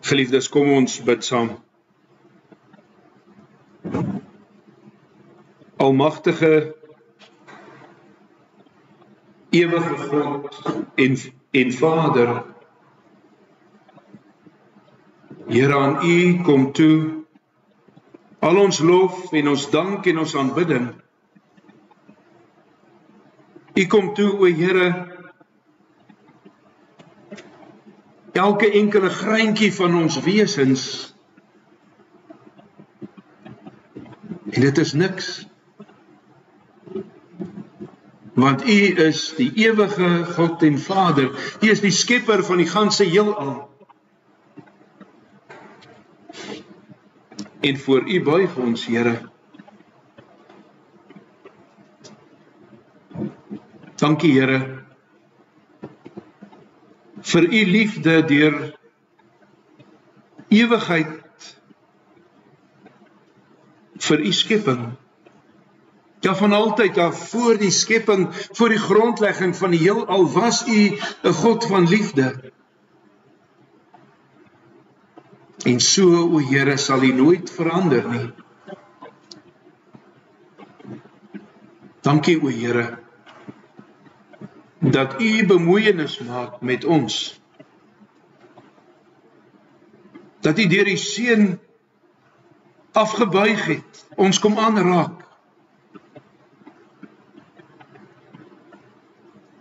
Geliefdes, kom ons bid saam. Almagtige, ewige God en Vader, Here, aan U kom toe al ons lof en ons dank en ons aanbidding. U kom toe, o Here, elke enkele greintjie van ons wesens, en dit is niks, want U is die ewige God en Vader, U is die skepper van die ganse heelal, en voor U buig ons, Here. Dankie, Here, vir U liefde deur ewigheid, vir U skepping. Ja, van altyd af, voor die skepping, voor die grondlegging van die heelal, was U 'n God van liefde. En so, o Here, sal U nooit verander nie. Dankie, o Here, dat U bemoeienis maak met ons. Dat U deur die Seun afgebuig het, ons kom aanraak.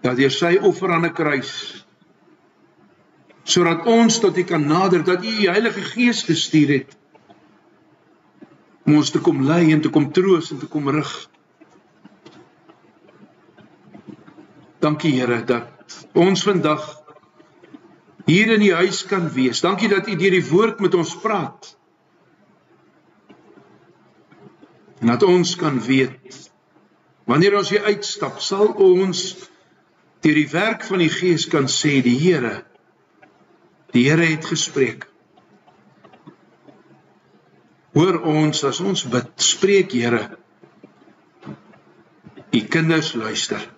Dat deur sy offer aan 'n kruis, sodat ons tot U kan nader, dat U die Heilige Gees gestuur het, om ons te kom lei en te kom troos en te kom rig. Dankie, Here, dat ons vandag hier in die huis kan wees. Dankie dat U deur die woord met ons praat. En dat ons kan weet, wanneer ons hier uitstap, sal ons deur die werk van die Gees kan sê, die Here het gespreek. Hoor ons as ons bid, spreek, Here. U kinders luister.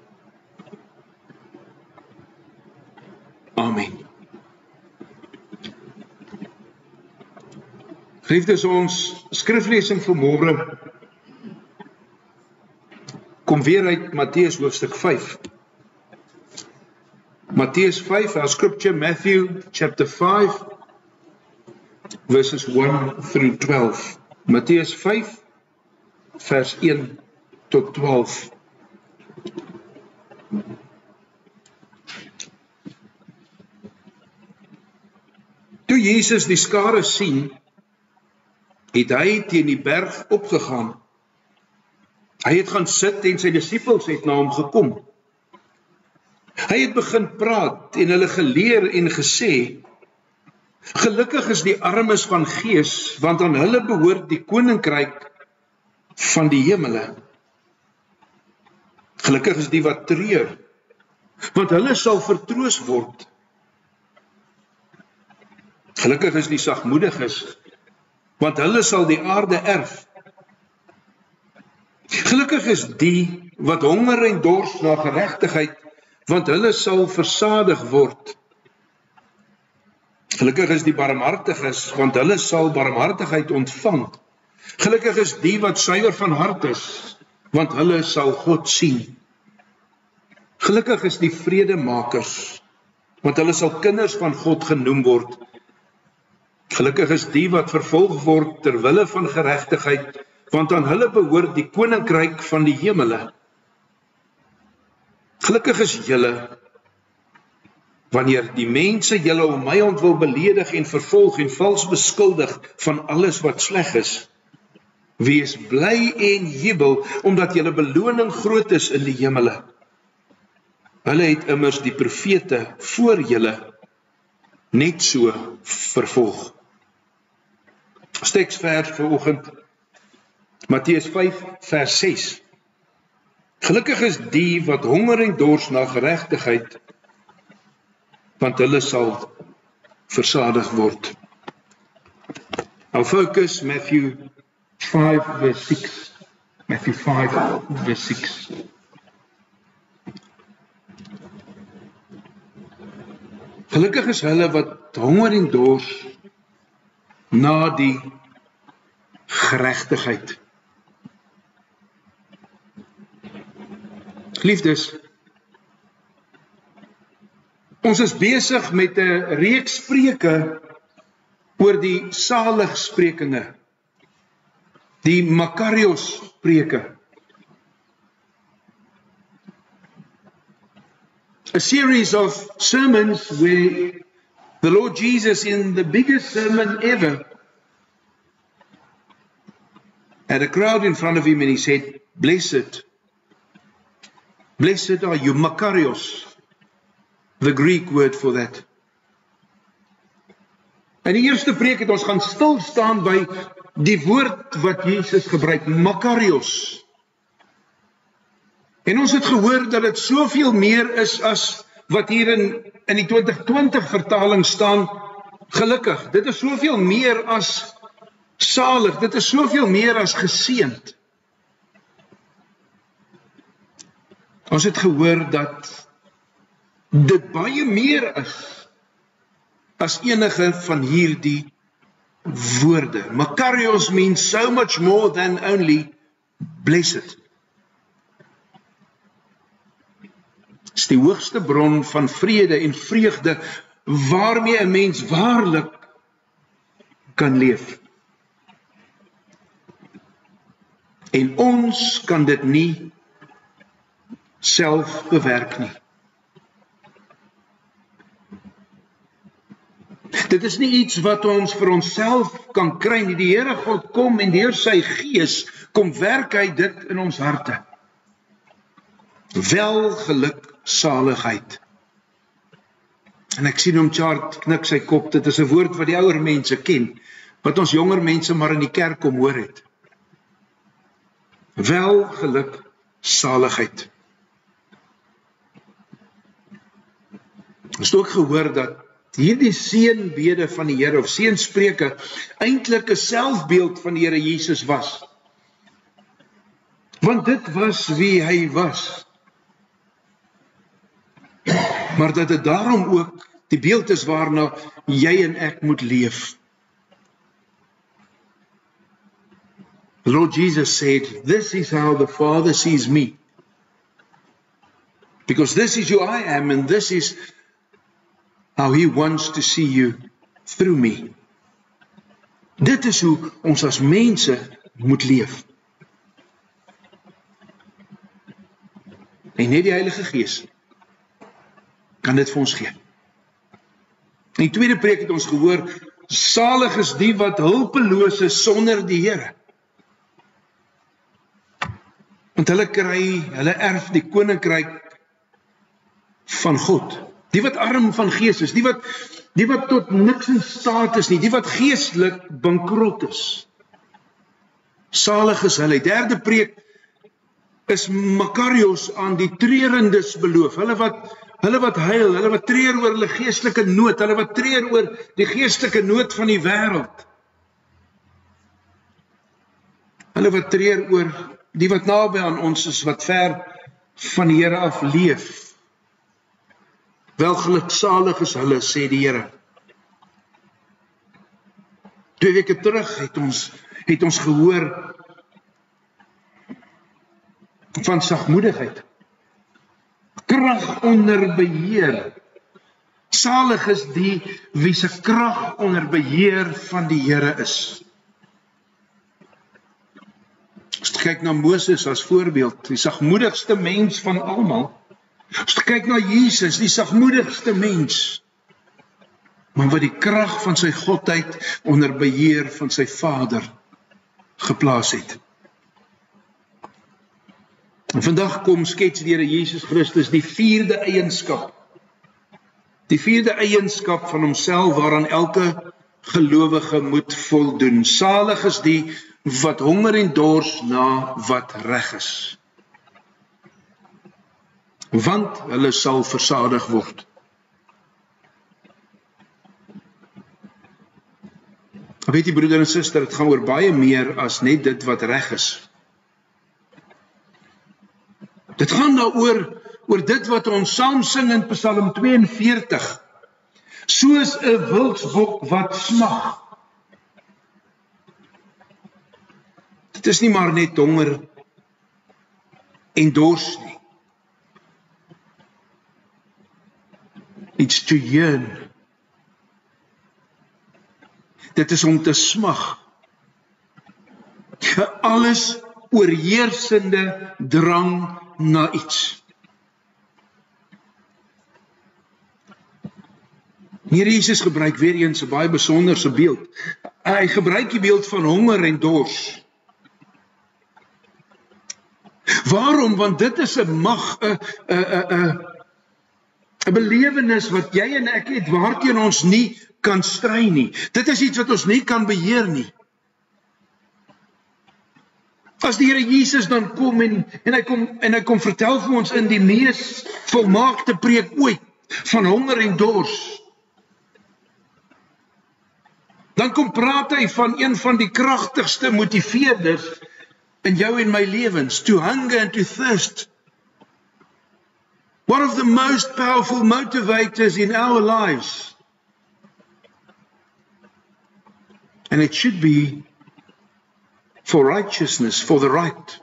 Amen. Geliefdes, ons skriflesing vanmôre kom weer uit Matteus hoofstuk 5. Matteus 5, our scripture, Matthew chapter 5, verses 1 through 12. Matteus 5, vers 1 tot 12. Toe Jesus die skare sien, het hy teen die berg opgegaan. Hy het gaan sit en sy disippels het na hom gekom. Hy het begin praat en hulle geleer en gesê, gelukkig is die armes van gees, want aan hulle behoort die koninkryk van die hemele. Gelukkig is die wat treur, want hulle sal vertroos word. Gelukkig is die sagmoediges, want hulle sal die aarde erf. Gelukkig is die wat honger en dors na geregtigheid, want hulle sal versadig word. Gelukkig is die barmhartiges, want hulle sal barmhartigheid ontvang. Gelukkig is die wat suiwer van hart is, want hulle sal God sien. Gelukkig is die vredemakers, want hulle sal kinders van God genoem word. Gelukkig is die wat vervolg word ter wille van geregtigheid, want aan hulle behoort die koninkryk van die hemele. Gelukkig is julle, wanneer die mense julle om my ont wil beledig en vervolg en vals beskuldig van alles wat sleg is. Wees bly en jubel, omdat julle beloning groot is in die hemele. Hulle het immers die profete voor julle net so vervolg. Teksvers vanoggend, Matteus 5, vers 6. Gelukkig is die wat honger en dors na geregtigheid, want hulle sal versadig word. Our focus, Matthew 5, verse 6. Matthew 5, verse 6. Gelukkig is hulle wat honger en dors na die geregtigheid. Liefdes, ons is besig met 'n reeks preke oor die saligsprekinge, die Makarios preke. A series of sermons where the Lord Jesus, in the biggest sermon ever, had a crowd in front of him and he said, Blessed are you, Makarios, the Greek word for that. In die eerste preek het ons gaan stil staan by die woord wat Jesus gebruik, Makarios. En ons het gehoor dat dit soveel meer is as wat hier in die 2020 vertaling staan, gelukkig. Dit is soveel meer as salig, dit is soveel meer as geseënd. Ons het gehoor dat dit baie meer is as enige van hierdie woorde. Makarios means so much more than only blessed. Is die hoogste bron van vrede en vreugde waarmee 'n mens waarlik kan leef. En ons kan dit nie self bewerk nie. Dit is nie iets wat ons vir onsself kan kry nie. Die Here God kom en deur sy Gees kom werk hy dit in ons harte. Welgeluksaligheid. En ek sien hom Chart knik sy kop, dit is 'n woord wat die ouer mense ken, wat ons jonger mense maar in die kerk kom hoor het. Welgeluksaligheid. Ons het ook gehoor dat hierdie seënbede van die Here, of seënspreuke, eintlik 'n selfbeeld van die Here Jesus was. Want dit was wie hy was. Maar dat dit daarom ook die beeld is waarna jy en ek moet leef. The Lord Jesus said, this is how the Father sees me. Because this is who I am, and this is how he wants to see you through me. Dit is hoe ons as mense moet leef. En net die Heilige Gees kan dit vir ons gee. In die tweede preek het ons gehoor, salig is die wat hulpeloos is sonder die Here. Want hulle erf die koninkryk van God. Die wat arm van gees is, die wat tot niks in staat is nie, die wat geestelik bankrot is. Salig is hulle. Derde preek is Makarios aan die treurendes beloof. Hulle wat huil, hulle wat treur oor hulle geestelike nood, hulle wat treur oor die geestelike nood van die wêreld. Hulle wat treur oor die wat naby aan ons is, wat ver van die Here af leef. Welgeluksalig is hulle, sê die Here. 2 weke terug het ons gehoor van sagmoedigheid. Krag onder beheer. Salig is die wie se krag onder beheer van die Here is. As jy kyk na Moses as voorbeeld, die sagmoedigste mens van almal. As jy kyk na Jesus, die sagmoedigste mens, maar wat die krag van sy godheid onder beheer van sy Vader geplaas het. En vandag kom skets die Here Jesus Christus die 4de eienskap. Die 4de eienskap van homself waaraan elke gelowige moet voldoen. Salig is die wat honger en dors na wat reg is. Want hulle sal versadig word. Weet jy broeder en suster, dit gaan oor baie meer as net dit wat reg is. Dit gaan daaroor oor dit wat ons saam sing in Psalm 42. Soos 'n wildsbok wat smag Dit is nie maar net honger en dors nie. It's to yearn. Dit is om te smag. 'n alles oorheersende drang na iets. Here Jesus gebruik weer eens 'n baie besonderse beeld. Hy gebruik die beeld van honger en dors. Waarom? Want dit is 'n mag, 'n belewenis wat jy en ek het waarteen ons nie kan stry nie. Dit is iets wat ons nie kan beheer nie. As die Here Jesus dan kom en hy kom vertel vir ons in die mees volmaakte preek ooit van honger en dors. Dan kom praat hy van een van die kragtigste motiveerders in jou en my lewens, to hunger and to thirst. One of the most powerful motivators in our lives. And it should be for righteousness, for the right.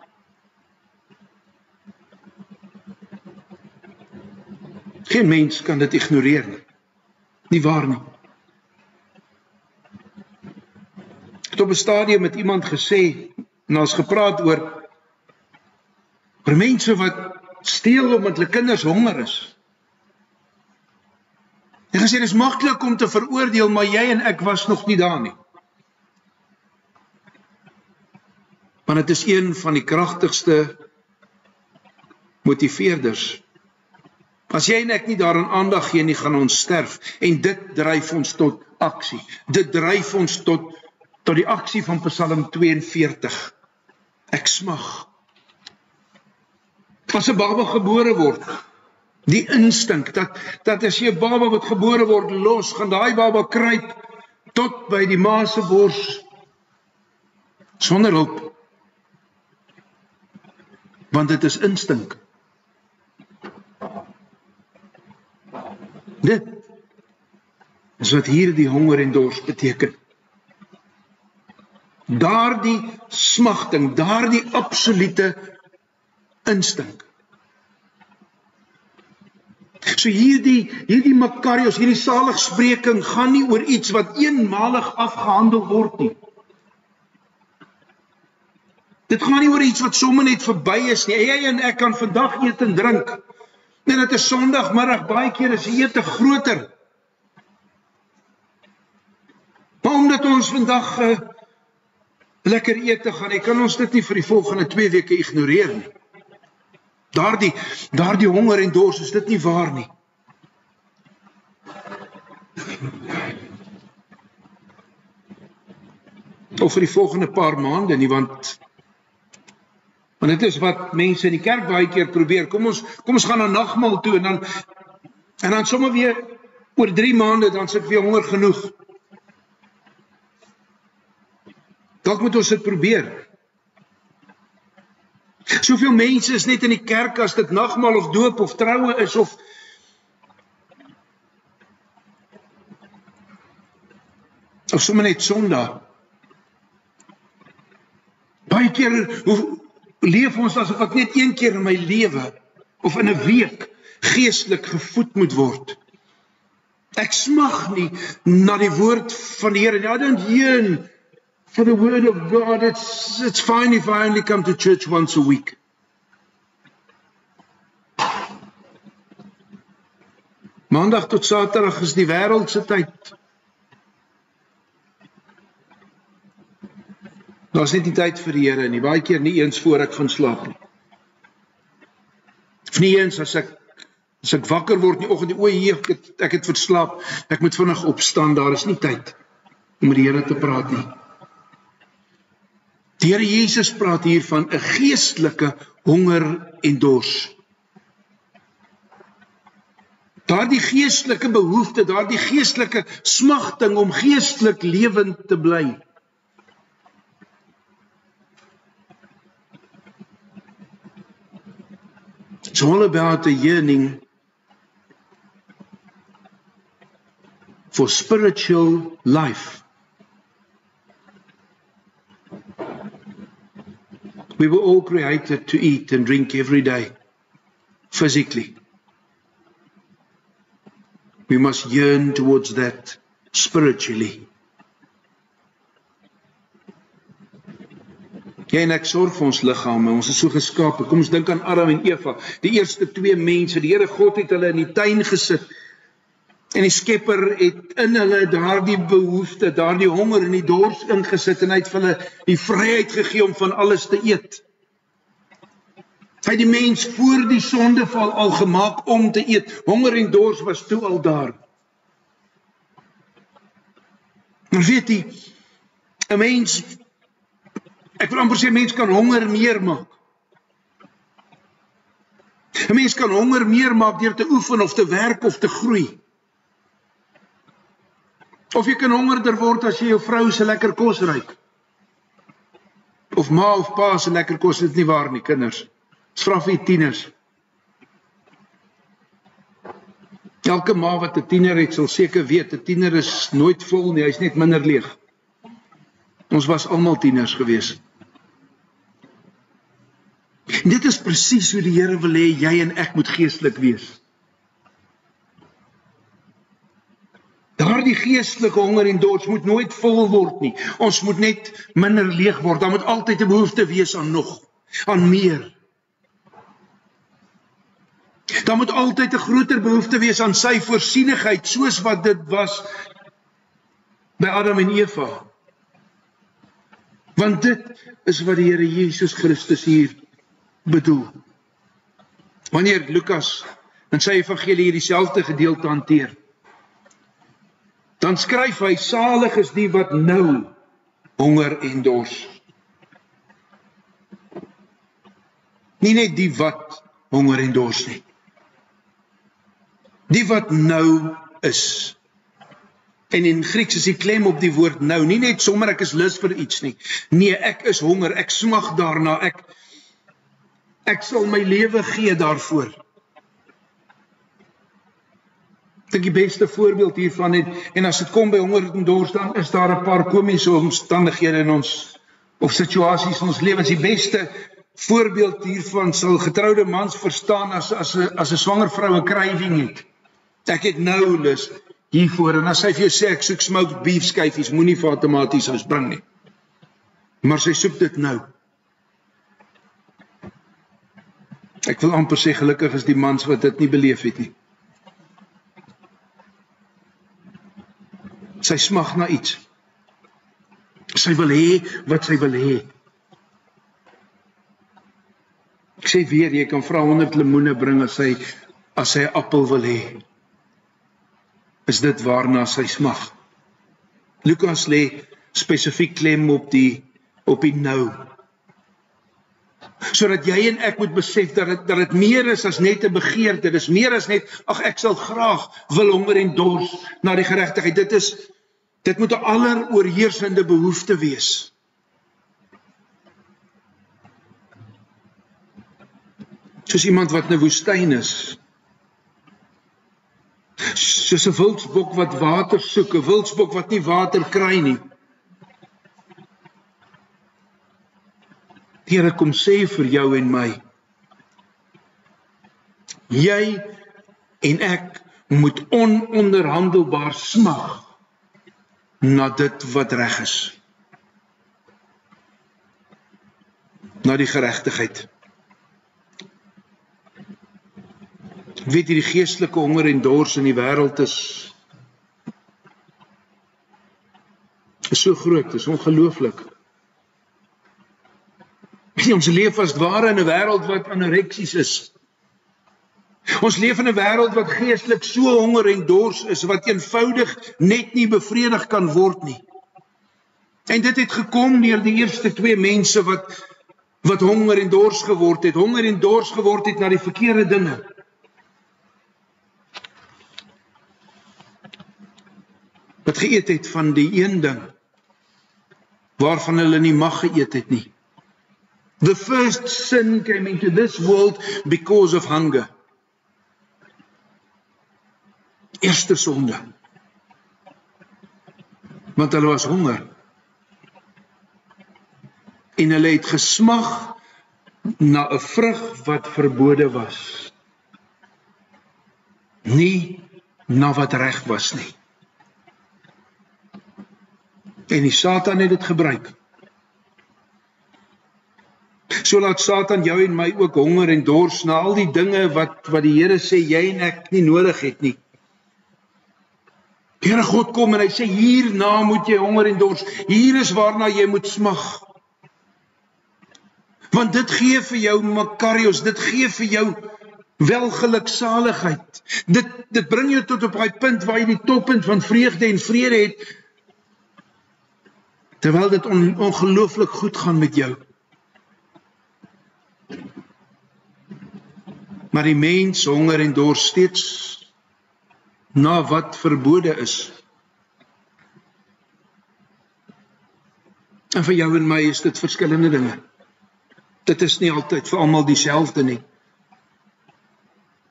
Geen mens kan dit ignoreer nie. Nie waar nie. Ek het op 'n stadium met iemand gesê, en ons gepraat oor mense wat steel omdat hulle kinders honger is. En gesê, dit is maklik om te veroordeel, maar jy en ek was nog nie daar nie. Want dit is een van die kragtigste motiveerders. As jy en ek nie daaraan aandag gee nie, gaan ons sterf. En dit dryf ons tot aksie. Dit dryf ons tot die aksie van Psalm 42. Ek smag. As 'n baba gebore word, die instink, dat as jy 'n baba wat gebore word los, gaan daai baba kruip tot by die ma se bors, sonder hulp. Want dit is instink. Dit is wat hier die honger en dors beteken. Daardie smagting, daardie absolute instink. So hierdie Makarios, hierdie saligspreking gaan nie oor iets wat eenmalig afgehandel word nie. Dit gaan nie oor iets wat sommer net verby is nie. Jy en ek kan vandag eet en drink. En dit is Sondagmiddag, baie keer is die ete groter. Maar omdat ons vandag lekker ete gaan, kan ons dit nie vir die volgende 2 weke ignoreer nie. Daardie honger en dors, is dit nie waar nie. Of vir die volgende paar maande nie, want dit is wat mense in die kerk baie keer probeer. Kom ons gaan na nagmaal toe en dan sommer weer oor 3 maande, dan sit weer honger genoeg. Dalk moet ons dit probeer. Soveel mense is net in die kerk as dit nagmaal of doop of troue is of sommer net Sondag. Baie keer leef ons asof ek net 1 keer in my lewe of in 'n week geestelik gevoed moet word. Ek smag nie na die woord van die Here. I don't yearn for the word of God. It's fine if I only come to church once a week. Maandag tot Saterdag is die wêreld se tyd. Daar's net nie tyd vir die Here nie, baie keer nie eens voor ek gaan slaap nie. Of nie eens as ek wakker word in die oggend, ek het verslaap, ek moet vinnig opstaan, daar is nie tyd om met die Here te praat nie. Die Here Jesus praat hier van 'n geestelike honger en dors. Daardie geestelike behoefte, daardie geestelike smagting om geestelik lewend te bly. It's all about a yearning for spiritual life. We were all created to eat and drink every day, physically. We must yearn towards that spiritually. Jy en ek sorg vir ons liggame, ons is so geskape. Kom ons dink aan Adam en Eva, die eerste twee mense. Die Here God het hulle in die tuin gesit. En die Skepper het in hulle daardie behoefte, daardie honger en die dors ingesit en hy het vir hulle die vryheid gegee om van alles te eet. Hy het die mens voor die sondeval al gemaak om te eet. Honger en dors was toe al daar. Maar weet jy, 'n mens, ek wil amper sê, 'n mens kan honger meer maak. 'n Mens kan honger meer maak deur te oefen of te werk of te groei. Of jy kan hongerder word as jy jou vrou se lekker kos ruik. Of ma of pa se lekker kos, dit is nie waar nie, kinders. Vra vir die tieners. Elke ma wat 'n tiener het, sal seker weet, 'n tiener is nooit vol nie, hy is net minder leeg. Ons was almal tieners gewees. En dit is presies hoe die Here wil hê jy en ek moet geestelik wees. Daardie geestelike honger en dors moet nooit vol word nie. Ons moet net minder leeg word. Daar moet altyd 'n behoefte wees aan nog, aan meer. Daar moet altyd 'n groter behoefte wees aan sy voorsienigheid, soos wat dit was by Adam en Eva. Want dit is wat die Here Jesus Christus hier bedoel. Wanneer Lukas in sy evangelie dieselfde gedeelte hanteer, dan skryf hy, salig is die wat nou honger en dors. Nie net die wat honger en dors nie. Die wat nou is. En in Grieks is die klem op die woord nou. Nie net sommer ek is lus vir iets nie. Nee, ek is honger, ek smag daarna, ek sal my lewe gee daarvoor. Ek dink die beste voorbeeld hiervan, en as dit kom by honger en dors, dan is daar 'n paar komiese omstandighede in ons, of situasies in ons lewens. Die beste voorbeeld hiervan sal getroude mans verstaan as 'n swanger vrou 'n craving het. Ek het nou lus hiervoor, en as sy vir jou sê, ek soek smoked beef skyfies, moenie vir haar tomatiesous bring nie. Maar sy soek dit nou. Ek wil amper sê, gelukkig is die mans wat dit nie beleef het nie. Sy smag na iets. Sy wil hê wat sy wil hê. Ek sê weer, jy kan vra 100 lemoene bring as sy 'n appel wil hê. Is dit waarna sy smag? Lukas lê spesifiek klem op die nou. Sodat jy en ek moet besef dat dit meer is as net 'n begeerte. Dit is meer as net, ek sal graag wil honger en dors na die geregtigheid. Dit moet 'n alleroorheersende behoefte wees. Soos iemand wat in 'n woestyn is. Soos 'n wildsbok wat water soek, 'n wildsbok wat nie water kry nie. Die Here kom sê vir jou en my, jy en ek moet ononderhandelbaar smag na dit wat reg is. Na die geregtigheid. Weet jy, die geestelike honger en dors in die wêreld is so groot, is ongelooflik. Ons leef as ware in 'n wêreld wat anoreksies is. Ons leef in 'n wêreld wat geestelik so honger en dors is, wat eenvoudig net nie bevredig kan word nie. En dit het gekom deur die eerste twee mense wat honger en dors geword het. Honger en dors geword het na die verkeerde dinge. Wat geëet het van die een ding waarvan hulle nie mag geëet het nie. The first sin came into this world because of hunger. Eerste sonde. Want hulle was honger. En hulle het gesmag na 'n vrug wat verbode was. Nie na wat reg was nie. En die Satan het dit gebruik. So laat Satan jou en my ook honger en dors na al die dinge wat die Here sê jy en ek nie nodig het nie. Die Here God kom en hy sê hierna moet jy honger en dors. Hier is waarna jy moet smag. Want dit gee vir jou makarios, dit gee vir jou welgeluksaligheid. Dit bring jou tot op daai punt waar jy die toppunt van vreugde en vrede het, terwyl dit ongelooflik goed gaan met jou. Maar die mens honger en dors steeds na wat verbode is. En vir jou en my is dit verskillende dinge. Dit is nie altyd vir almal dieselfde nie.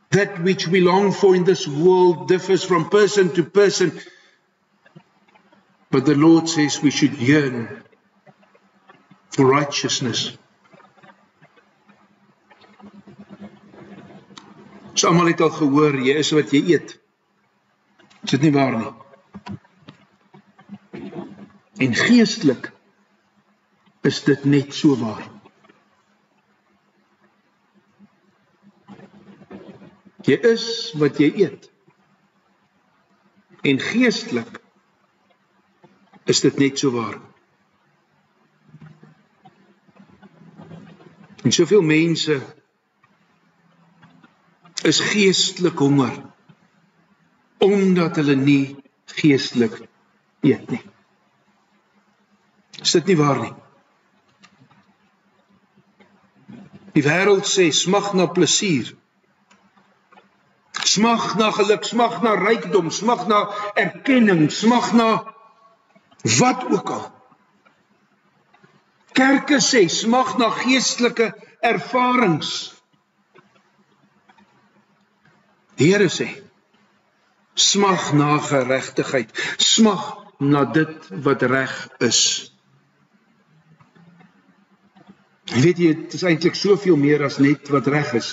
That which we long for in this world differs from person to person. But the Lord says we should yearn for righteousness. So almal het al gehoor, jy is wat jy eet. Is dit nie waar nie? En geestelik is dit net so waar. Jy is wat jy eet. En geestelik is dit net so waar. En soveel mense is geestelik honger, omdat hulle nie geestelik eet nie. Is dit nie waar nie? Die wêreld sê, smag na plesier. Smag na geluk, smag na rykdom, smag na erkenning, smag na wat ook al. Kerke sê, smag na geestelike ervarings. Die Here sê, smag na geregtigheid, smag na dit wat reg is. Jy weet jy, het is eintlik soveel meer as net wat reg is.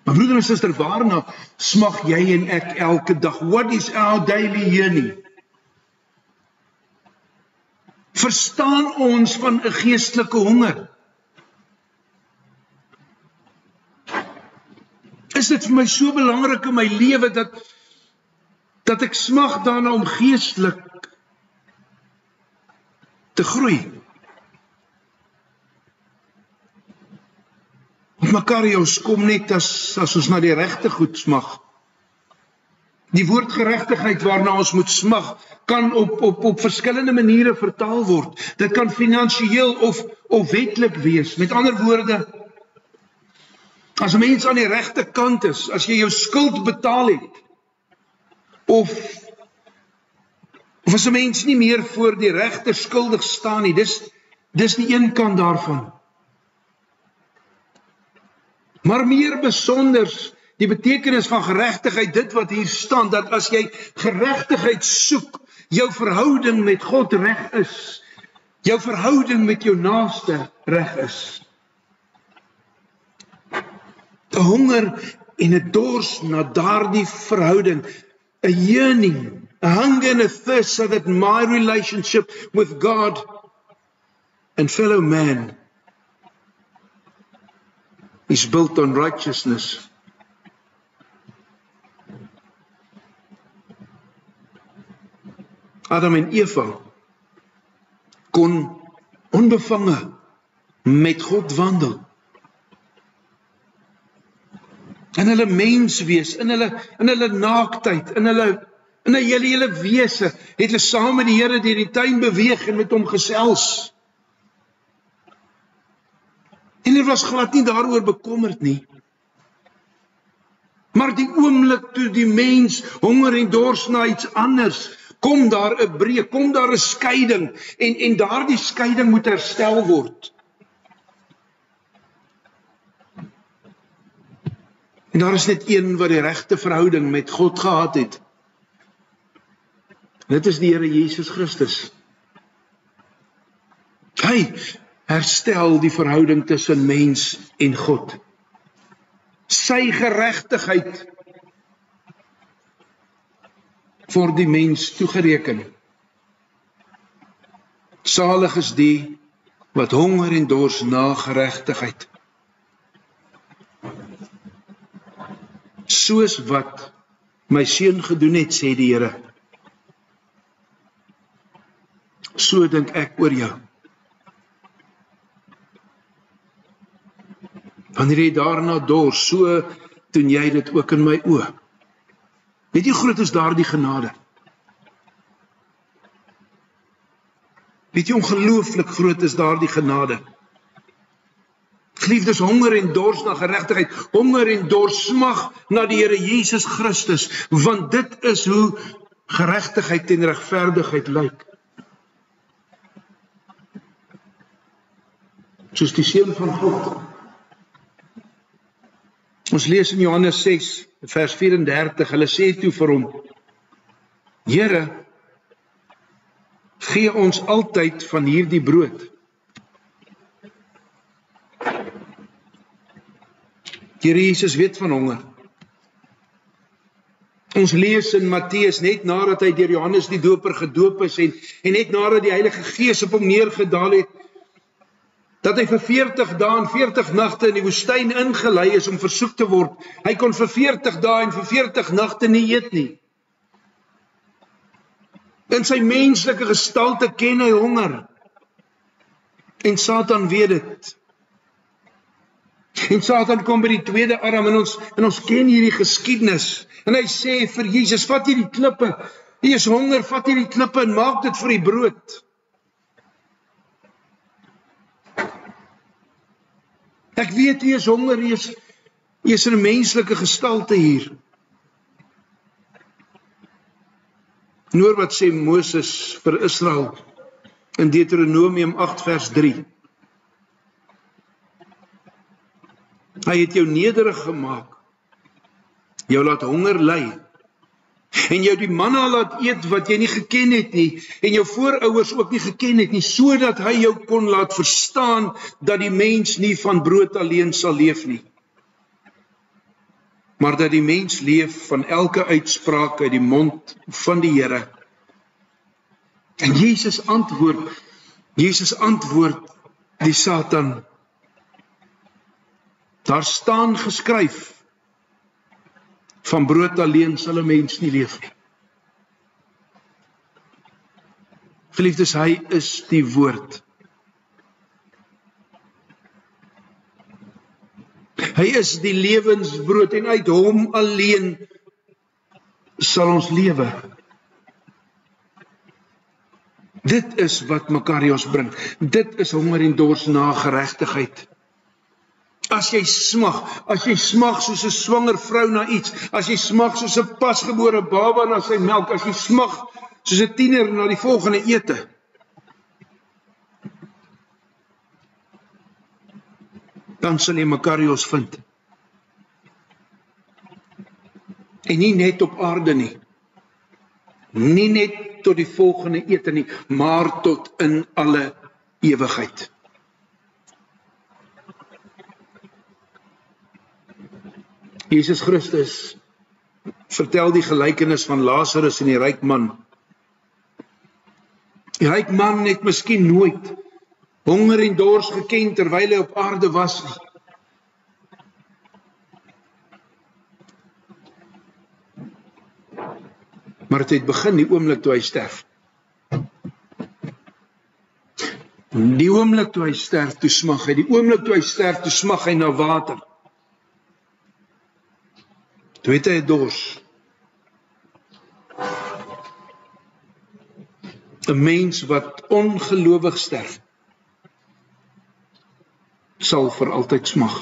Maar broeder en suster, waarna smag jy en ek elke dag? What is our daily yearning? Verstaan ons van 'n geestelike honger? Is dit vir my so belangrik in my lewe dat ek smag daarna om geestelik te groei? Makarios kom net as ons na die regte goed smag. Die woord geregtigheid waarna ons moet smag, kan op verskillende maniere vertaal word. Dit kan finansiëel of wetlik wees. Met ander woorde, as 'n mens aan die regte kant is, as jy jou skuld betaal het, of as 'n mens nie meer voor die regter skuldig staan nie, dis die een kant daarvan. Maar meer besonders, die betekenis van geregtigheid, dit wat hier staan, dat as jy geregtigheid soek, jou verhouding met God reg is, jou verhouding met jou naaste reg is. 'n Honger en 'n dors na daardie verhouding, 'n yearning, 'n hunger and a thirst so that my relationship with God and fellow man is built on righteousness. Adam en Eva kon onbevange met God wandel. In hulle menswees, in hulle naaktheid, in hulle hele wese, het hulle saam met die Here deur die tuin beweeg en met hom gesels. En hulle was glad nie daaroor bekommerd nie. Maar die oomblik toe die mens honger en dors na iets anders, kom daar 'n breek, kom daar 'n skeiding, en daardie skeiding moet herstel word. En daar is net een wat die regte verhouding met God gehad het. Dit is die Here Jesus Christus. Hy herstel die verhouding tussen mens en God. Sy geregtigheid word die mens toegereken. Salig is die wat honger en dors na geregtigheid. Soos wat my seun gedoen het, sê die Here. So dink ek oor jou. Wanneer jy daarna dors, so doen jy dit ook in my oë. Weet jy hoe groot is daardie genade? Weet jy ongelooflik groot is daardie genade? Geliefdes, honger en dors na geregtigheid, honger en dors smag na die Here Jesus Christus, want dit is hoe geregtigheid en regverdigheid lyk. Soos die seun van God. Ons lees in Johannes 6, vers 34, hulle sê toe vir hom, Here, gee ons altyd van hierdie brood. Die Here Jesus weet van honger. Ons lees in Matteus, net nadat hy deur Johannes die Doper gedoop is en net nadat die Heilige Gees op hom neergedaal het, dat hy vir 40 dae en 40 nagte in die woestyn ingelei is om versoek te word. Hy kon vir 40 dae en vir 40 nagte nie eet nie. In sy menslike gestalte ken hy honger. En Satan weet dit. En Satan kom by die tweede arm en ons ken hierdie geskiedenis. En hy sê vir Jesus, vat hierdie klippe. Jy is honger, vat hierdie klippe en maak dit vir die brood. Ek weet jy is honger, jy is in 'n menslike gestalte hier. En hoor wat sê Moses vir Israel in Deuteronomium 8 vers 3. Hy het jou nederig gemaak, jou laat honger ly, en jou die manna laat eet wat jy nie geken het nie, en jou voorouers ook nie geken het nie, sodat hy jou kon laat verstaan dat die mens nie van brood alleen sal leef nie, maar dat die mens leef van elke uitspraak uit die mond van die Here. En Jesus antwoord die Satan, daar staan geskryf, van brood alleen sal 'n mens nie leef nie. Geliefdes, hy is die woord. Hy is die lewensbrood en uit hom alleen sal ons lewe. Dit is wat Makarios bring. Dit is honger en dors na geregtigheid. As jy smag soos 'n swanger vrou na iets, as jy smag soos 'n pasgebore baba na sy melk, as jy smag soos 'n tiener na die volgende ete, dan sal jy Makarios vind. En nie net op aarde nie. Nie net tot die volgende ete nie, maar tot in alle ewigheid. Jesus Christus vertel die gelykenis van Lazarus en die ryk man. Die ryk man het miskien nooit honger en dors geken terwyl hy op aarde was nie. Maar dit het begin die oomblik toe hy sterf. Die oomblik toe hy sterf, toe smag hy. Die oomblik toe hy sterf, toe smag hy na water. Toe het hy dors. 'n mens wat ongelowig sterf, sal vir altyd smag.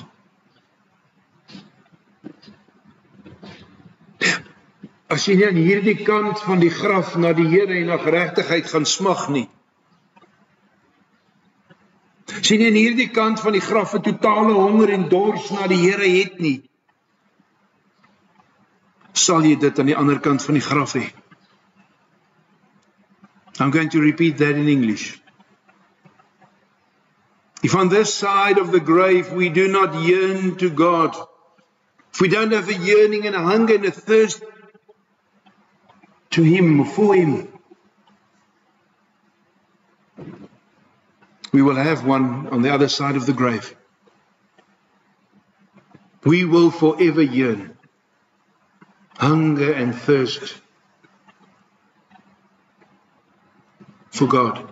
As jy nie aan hierdie kant van die graf na die Here en na geregtigheid gaan smag nie, as jy nie aan hierdie kant van die graf 'n totale honger en dors na die Here het nie, sal jy dit aan die ander kant van die graf hê. I'm going to repeat that in English. If on this side of the grave we do not yearn to God, if we don't have a yearning and a hunger and a thirst to Him, for Him, we will have one on the other side of the grave. We will forever yearn, hunger and thirst for God.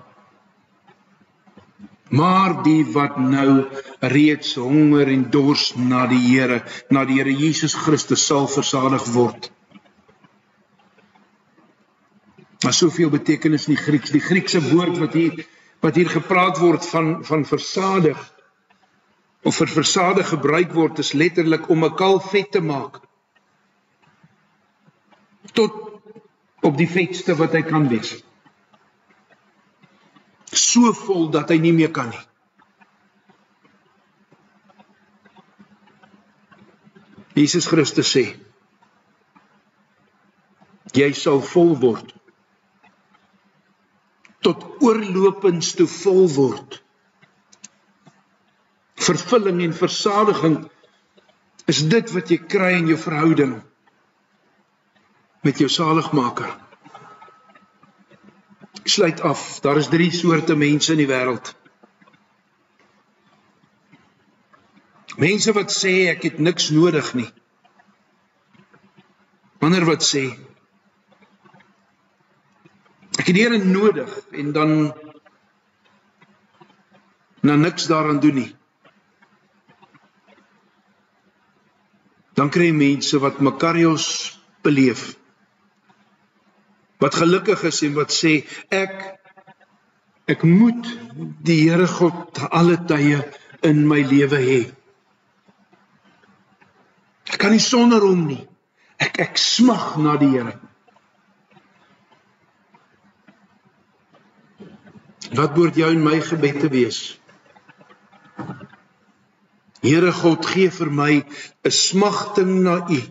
Maar die wat nou reeds honger en dors na die Here Jesus Christus sal versadig word. Maar soveel betekenis in die Grieks. Die Griekse woord wat hier gepraat word van versadig, of vir versadig gebruik word, is letterlik om 'n kalf vet te maak. Tot op die vetste wat hy kan wees. So vol dat hy nie meer kan nie. Jesus Christus sê, jy sal vol word, tot oorlopends toe vol word. Vervulling en versadiging is dit wat jy kry in jou verhouding met jou saligmaker. Ek sluit af, daar is 3 soorte mense in die wêreld. Mense wat sê, ek het niks nodig nie. Ander wat sê, ek het die Here nodig, en dan niks daaraan doen nie. Dan kry jy mense wat makarios beleef, wat gelukkig is en wat sê, ek moet die Here God alle tye in my lewe hê. Ek kan nie sonder hom nie. Ek smag na die Here. Wat behoort jou en my gebed te wees? Here God, gee vir my 'n smagting na U.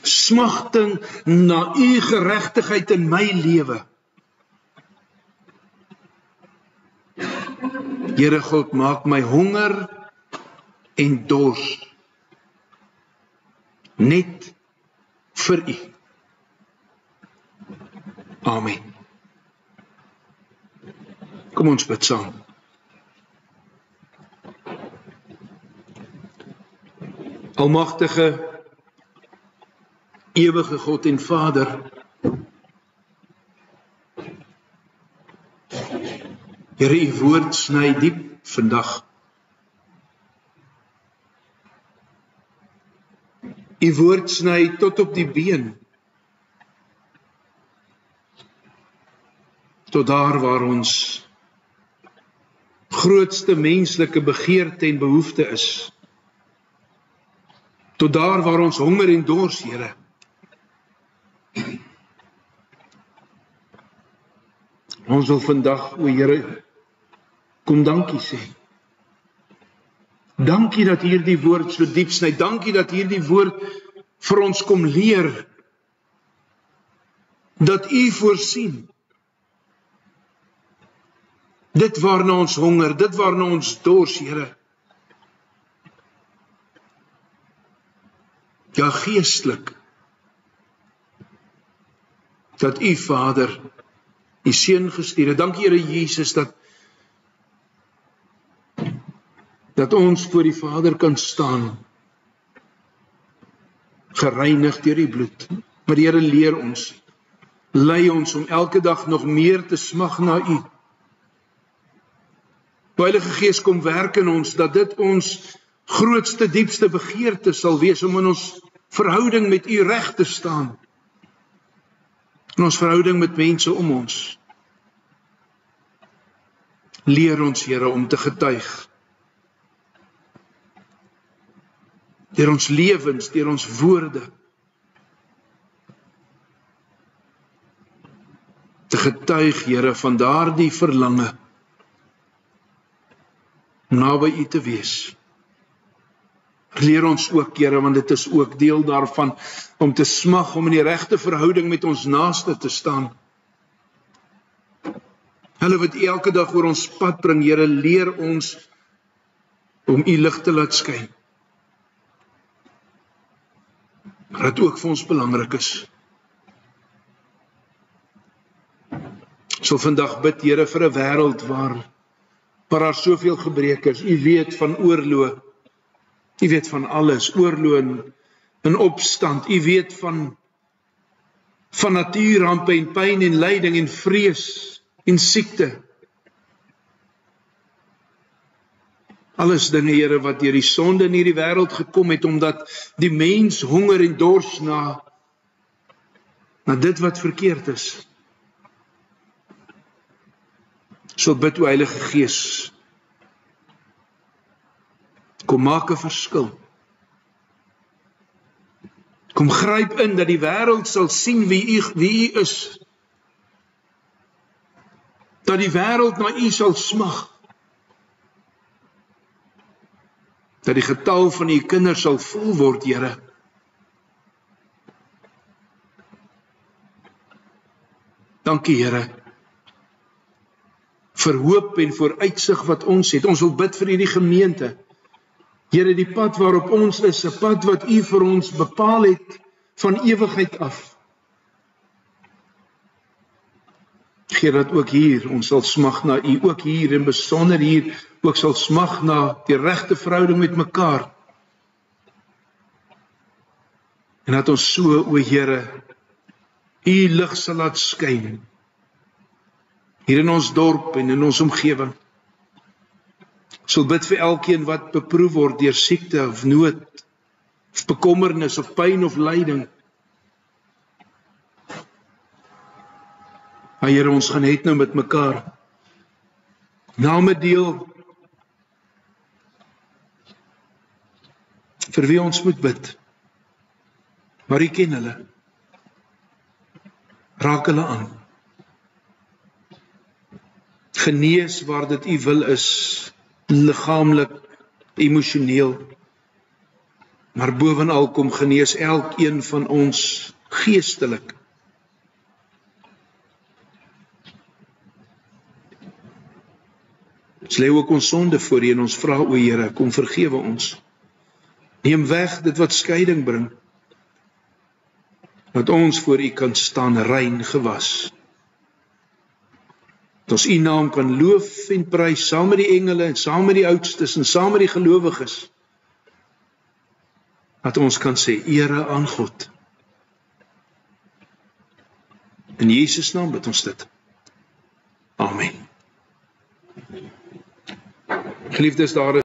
Smagting na U geregtigheid in my lewe. Here God, maak my honger en dors net vir U. Amen. Kom ons bid saam. Almagtige, ewige God en Vader, Here, U woord sny diep vandag. U woord sny tot op die been. Tot daar waar ons grootste menslike begeerte en behoefte is. Tot daar waar ons honger en dors, Here. Ons wil vandag, o Here, kom dankie sê. Dankie dat hierdie woord so diep sny. Dankie dat hierdie woord vir ons kom leer. Dat U voorsien. Dit waarna ons honger, dit waarna ons dors, Here. Ja, geestelik. Dat U, Vader, U Seun gestuur het. Dankie, Here Jesus, dat ons voor die Vader kan staan, gereinig deur die bloed. Maar die Here leer ons, lei ons om elke dag nog meer te smag na U. Heilige Gees, kom werk in ons, dat dit ons grootste, diepste begeerte sal wees, om in ons verhouding met U reg te staan. In ons verhouding met mense om ons. Leer ons, Here, om te getuig. Deur ons lewens, deur ons woorde. Te getuig, Here, van daardie verlange om naby U te wees. Leer ons ook, Here, want dit is ook deel daarvan, om te smag, om in die regte verhouding met ons naaste te staan. Hulle wat elke dag oor ons pad bring, Here, leer ons om U lig te laat skyn. Wat ook vir ons belangrik is. Ek sal vandag bid, Here, vir 'n wêreld waar daar soveel gebreke is. U weet van oorlog. U weet van alles, oorlog en opstand. U weet van natuurrampe en pyn en lyding en vrees en siekte. Alles dinge, Here, wat deur die sonde in hierdie wêreld gekom het, omdat die mens honger en dors na dit wat verkeerd is. So bid, o Heilige Gees, kom maak 'n verskil. Kom gryp in dat die wêreld sal sien wie U is. Dat die wêreld na U sal smag. Dat die getal van U kinders sal vol word, Here. Dankie, Here, vir hoop en vooruitsig wat ons het. Ons wil bid vir hierdie gemeente. Here, die pad waarop ons is, 'n pad wat U vir ons bepaal het van ewigheid af. Gee dat ook hier, ons sal smag na U, ook hier en besonder hier, ook sal smag na die regte verhouding met mekaar. En dat ons so, o Here, U lig sal laat skyn, hier in ons dorp en in ons omgewing. Sal bid vir elkeen wat beproef word deur siekte of nood, of bekommernis of pyn of lyding. Maar Here, ons gaan net nou met mekaar name deel vir wie ons moet bid. Maar U ken hulle. Raak hulle aan. Genees waar dit U wil is, liggaamlik, emosioneel. Maar bovenal kom genees elkeen van ons geestelik. Ons lê ook ons sonde voor U en ons vra, o Here, kom vergewe ons. Neem weg dit wat skeiding bring. Dat ons voor U kan staan rein gewas. Dat ons U naam kan loof en prys saam met die engele en saam met die oudstes en saam met die gelowiges. Dat ons kan sê ere aan God. In Jesus naam bid ons dit. Amen. Geliefdes, daar is